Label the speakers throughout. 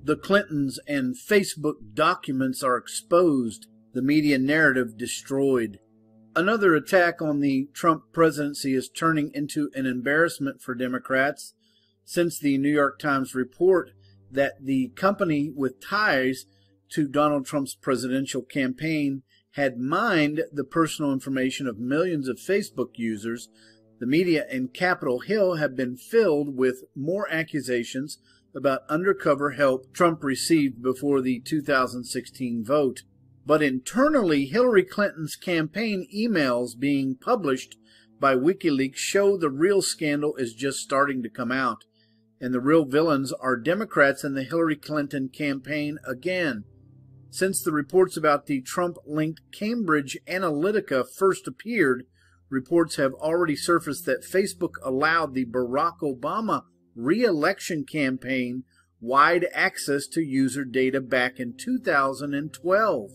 Speaker 1: The Clintons and Facebook documents are exposed, the media narrative destroyed. Another attack on the Trump presidency is turning into an embarrassment for Democrats, since the New York Times report that the company with ties to Donald Trump's presidential campaign had mined the personal information of millions of Facebook users. The media in Capitol Hill have been filled with more accusations about undercover help Trump received before the 2016 vote. But internally, Hillary Clinton's campaign emails being published by WikiLeaks show the real scandal is just starting to come out, and the real villains are Democrats and the Hillary Clinton campaign again. Since the reports about the Trump-linked Cambridge Analytica first appeared, reports have already surfaced that Facebook allowed the Barack Obama re-election campaign wide access to user data back in 2012.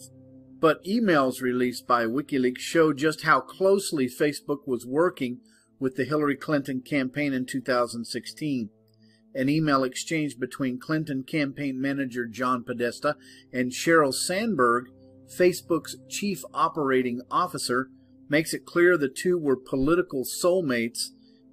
Speaker 1: But emails released by WikiLeaks show just how closely Facebook was working with the Hillary Clinton campaign in 2016. An email exchange between Clinton campaign manager John Podesta and Sheryl Sandberg, Facebook's chief operating officer, makes it clear the two were political soulmates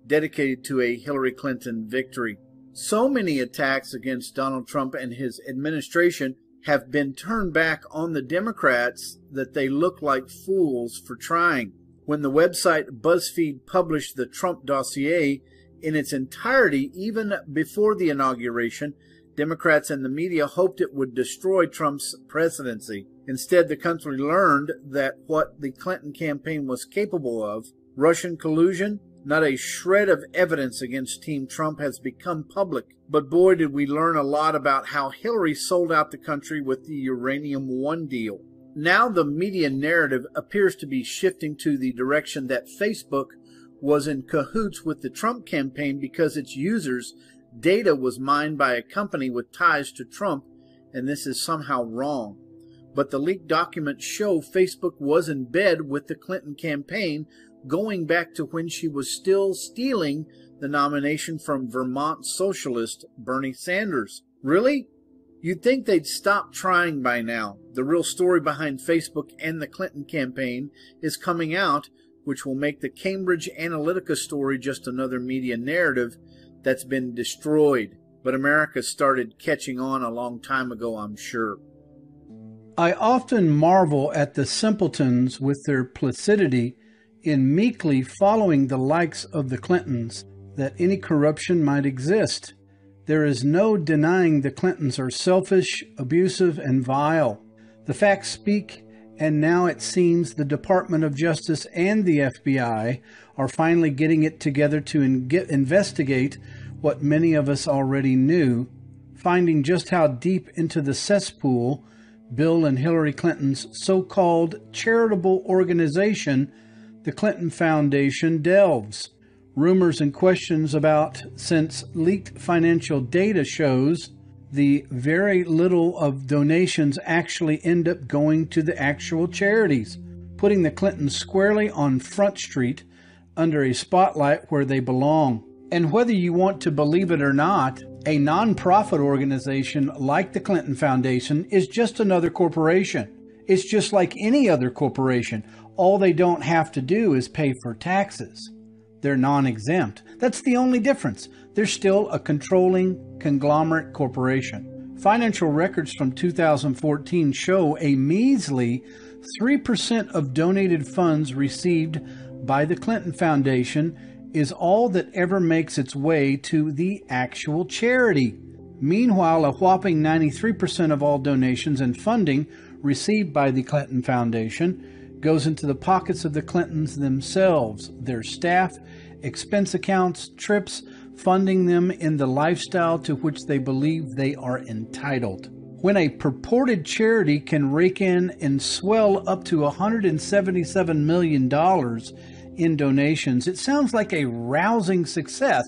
Speaker 1: dedicated to a Hillary Clinton victory. So many attacks against Donald Trump and his administration have been turned back on the Democrats that they look like fools for trying. When the website BuzzFeed published the Trump dossier in its entirety, even before the inauguration, Democrats and the media hoped it would destroy Trump's presidency. Instead, the country learned that what the Clinton campaign was capable of, Russian collusion, not a shred of evidence against Team Trump has become public. But boy, did we learn a lot about how Hillary sold out the country with the Uranium One deal. Now the media narrative appears to be shifting to the direction that Facebook was in cahoots with the Trump campaign because its users' data was mined by a company with ties to Trump, and this is somehow wrong. But the leaked documents show Facebook was in bed with the Clinton campaign, going back to when she was still stealing the nomination from Vermont socialist Bernie Sanders. Really? You'd think they'd stop trying by now. The real story behind Facebook and the Clinton campaign is coming out, which will make the Cambridge Analytica story just another media narrative that's been destroyed. But America started catching on a long time ago, I'm sure.
Speaker 2: I often marvel at the simpletons with their placidity in meekly following the likes of the Clintons that any corruption might exist. There is no denying the Clintons are selfish, abusive, and vile. The facts speak, and now it seems the Department of Justice and the FBI are finally getting it together to investigate what many of us already knew, finding just how deep into the cesspool Bill and Hillary Clinton's so-called charitable organization, the Clinton Foundation, delves. Rumors and questions about, since leaked financial data shows the very little of donations actually end up going to the actual charities, putting the Clintons squarely on Front Street under a spotlight where they belong. And whether you want to believe it or not, a nonprofit organization like the Clinton Foundation is just another corporation. It's just like any other corporation. All they don't have to do is pay for taxes. They're non-exempt. That's the only difference. They're still a controlling conglomerate corporation. Financial records from 2014 show a measly 3% of donated funds received by the Clinton Foundation is all that ever makes its way to the actual charity. Meanwhile, a whopping 93% of all donations and funding received by the Clinton Foundation goes into the pockets of the Clintons themselves, their staff, expense accounts, trips, funding them in the lifestyle to which they believe they are entitled. When a purported charity can rake in and swell up to $177 million in donations, it sounds like a rousing success,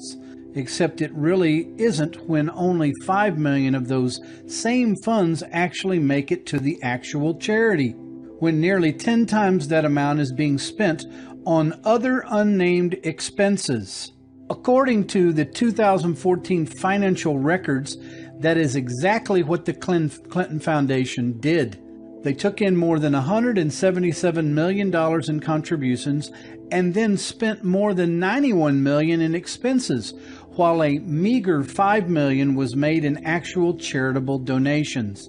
Speaker 2: except it really isn't when only $5 million of those same funds actually make it to the actual charity, when nearly 10 times that amount is being spent on other unnamed expenses. According to the 2014 financial records, that is exactly what the Clinton Foundation did. They took in more than $177 million in contributions and then spent more than $91 million in expenses, while a meager $5 million was made in actual charitable donations.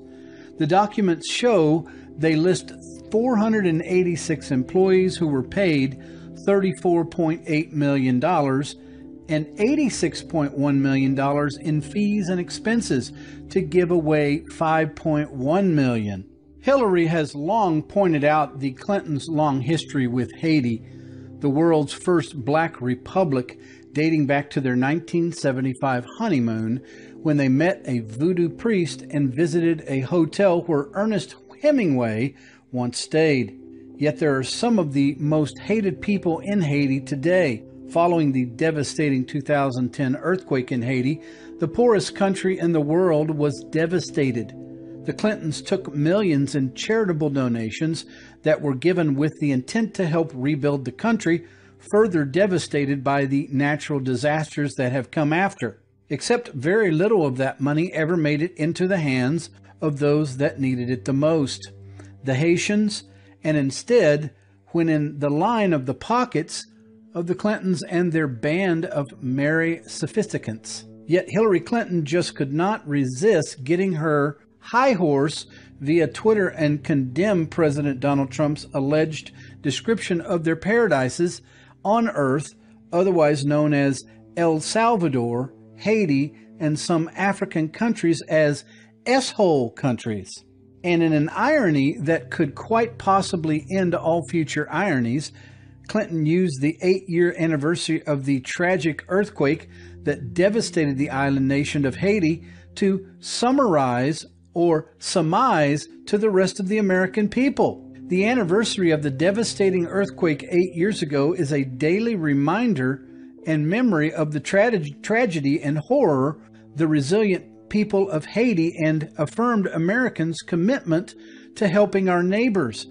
Speaker 2: The documents show they list 486 employees who were paid $34.8 million and $86.1 million in fees and expenses to give away $5.1 million. Hillary has long pointed out the Clintons' long history with Haiti, the world's first black republic, dating back to their 1975 honeymoon, when they met a voodoo priest and visited a hotel where Ernest Hemingway once stayed. Yet there are some of the most hated people in Haiti today. Following the devastating 2010 earthquake in Haiti, the poorest country in the world was devastated. The Clintons took millions in charitable donations that were given with the intent to help rebuild the country, further devastated by the natural disasters that have come after. Except very little of that money ever made it into the hands of those that needed it the most, the Haitians, and instead went in the line of the pockets of the Clintons and their band of merry sophisticants. Yet Hillary Clinton just could not resist getting her high horse via Twitter and condemn President Donald Trump's alleged description of their paradises on earth, otherwise known as El Salvador, Haiti, and some African countries as S-hole countries. And in an irony that could quite possibly end all future ironies, Clinton used the 8-year anniversary of the tragic earthquake that devastated the island nation of Haiti to summarize or surmise to the rest of the American people. The anniversary of the devastating earthquake 8 years ago is a daily reminder and memory of the tragedy and horror the resilient people of Haiti and affirmed Americans' commitment to helping our neighbors.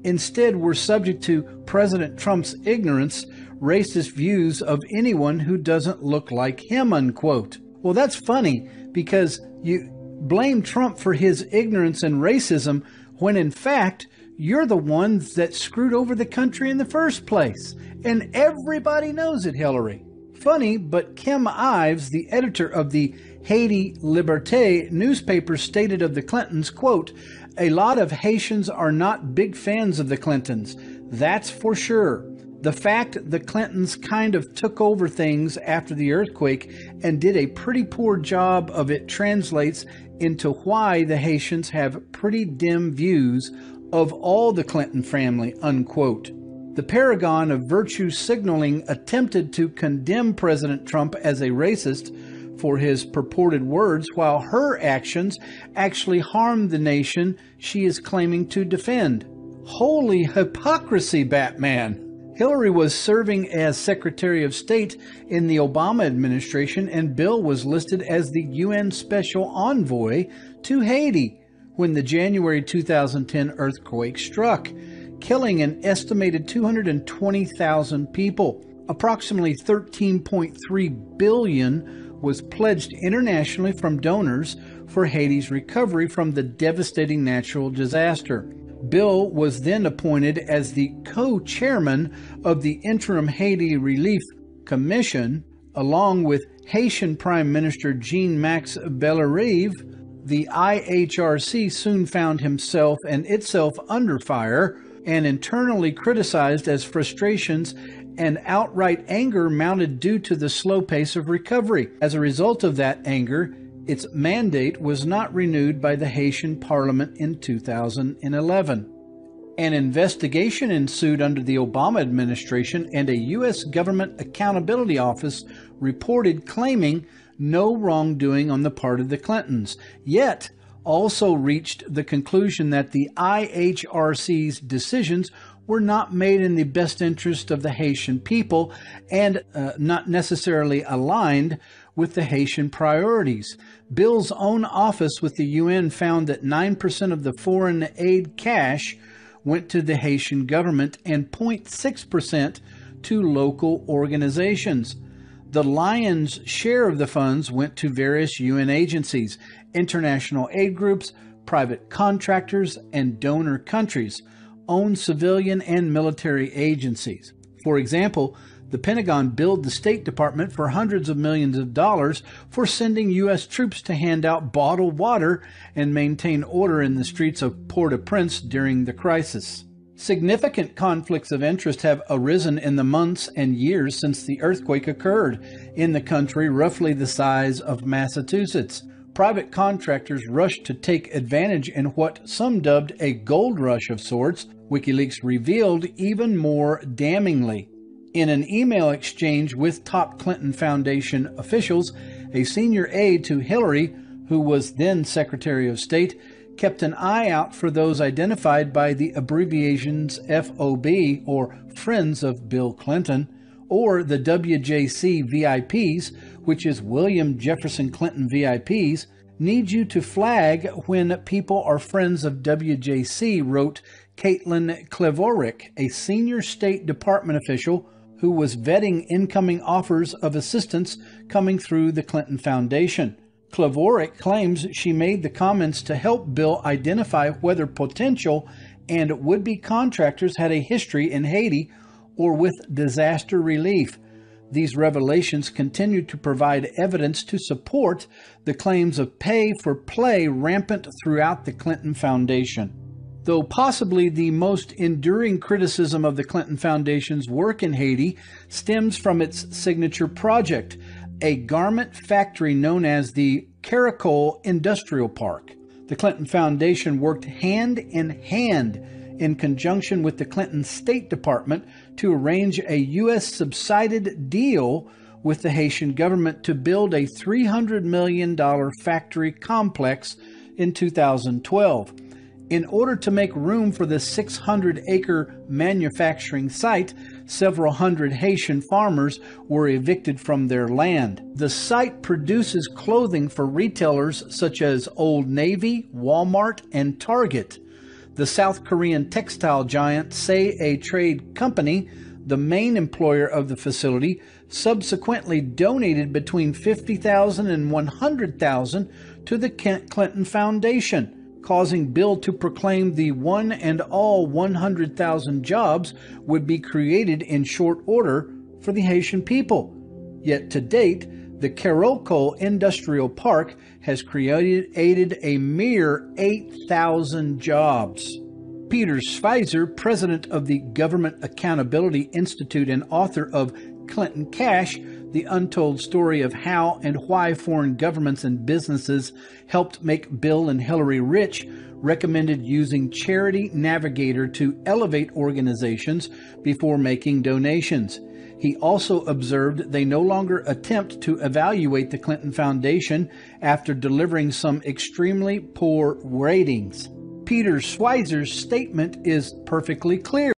Speaker 2: Instead, we're subject to President Trump's ignorance, racist views of anyone who doesn't look like him, unquote. Well, that's funny because you blame Trump for his ignorance and racism when in fact you're the ones that screwed over the country in the first place. And everybody knows it, Hillary. Funny, but Kim Ives, the editor of the Haiti Liberté newspaper, stated of the Clintons, quote, "A lot of Haitians are not big fans of the Clintons. That's for sure. The fact the Clintons kind of took over things after the earthquake and did a pretty poor job of it translates into why the Haitians have pretty dim views of all the Clinton family," unquote. The paragon of virtue signaling attempted to condemn President Trump as a racist for his purported words, while her actions actually harmed the nation she is claiming to defend. Holy hypocrisy, Batman! Hillary was serving as Secretary of State in the Obama administration, and Bill was listed as the UN Special Envoy to Haiti when the January 2010 earthquake struck, killing an estimated 220,000 people. Approximately $13.3 billion was pledged internationally from donors for Haiti's recovery from the devastating natural disaster. Bill was then appointed as the co-chairman of the Interim Haiti Relief Commission, along with Haitian Prime Minister Jean-Max Bellerive. The IHRC soon found himself and itself under fire and internally criticized as frustrations and outright anger mounted due to the slow pace of recovery. As a result of that anger, its mandate was not renewed by the Haitian Parliament in 2011. An investigation ensued under the Obama administration, and a U.S. Government Accountability Office reported claiming no wrongdoing on the part of the Clintons, yet also reached the conclusion that the IHRC's decisions were not made in the best interest of the Haitian people and not necessarily aligned with the Haitian priorities. Bill's own office with the UN found that 9% of the foreign aid cash went to the Haitian government and 0.6% to local organizations. The lion's share of the funds went to various UN agencies, international aid groups, private contractors, and donor countries, owned civilian and military agencies. For example, the Pentagon billed the State Department for hundreds of millions of dollars for sending U.S. troops to hand out bottled water and maintain order in the streets of Port-au-Prince during the crisis. Significant conflicts of interest have arisen in the months and years since the earthquake occurred in the country roughly the size of Massachusetts. Private contractors rushed to take advantage in what some dubbed a gold rush of sorts, WikiLeaks revealed even more damningly. In an email exchange with top Clinton Foundation officials, a senior aide to Hillary, who was then Secretary of State, kept an eye out for those identified by the abbreviations FOB, or Friends of Bill Clinton, or the WJC VIPs, which is William Jefferson Clinton VIPs, need you to flag when people are friends of WJC, wrote Caitlin Klevorek, a senior State Department official who was vetting incoming offers of assistance coming through the Clinton Foundation. Klevorek claims she made the comments to help Bill identify whether potential and would-be contractors had a history in Haiti or with disaster relief. These revelations continue to provide evidence to support the claims of pay for play rampant throughout the Clinton Foundation. Though possibly the most enduring criticism of the Clinton Foundation's work in Haiti stems from its signature project, a garment factory known as the Caracol Industrial Park. The Clinton Foundation worked hand in hand in conjunction with the Clinton State Department to arrange a U.S.-subsidized deal with the Haitian government to build a $300 million factory complex in 2012. In order to make room for the 600-acre manufacturing site, several hundred Haitian farmers were evicted from their land. The site produces clothing for retailers such as Old Navy, Walmart, and Target. The South Korean textile giant Say Trade Company, the main employer of the facility, subsequently donated between $50,000 and $100,000 to the Clinton Foundation, causing Bill to proclaim the one and all 100,000 jobs would be created in short order for the Haitian people. Yet to date, the Caracol Industrial Park has created a mere 8,000 jobs. Peter Schweizer, president of the Government Accountability Institute and author of Clinton Cash, The Untold Story of How and Why Foreign Governments and Businesses Helped Make Bill and Hillary Rich, recommended using Charity Navigator to elevate organizations before making donations. He also observed they no longer attempt to evaluate the Clinton Foundation after delivering some extremely poor ratings. Peter Schweizer's statement is perfectly clear.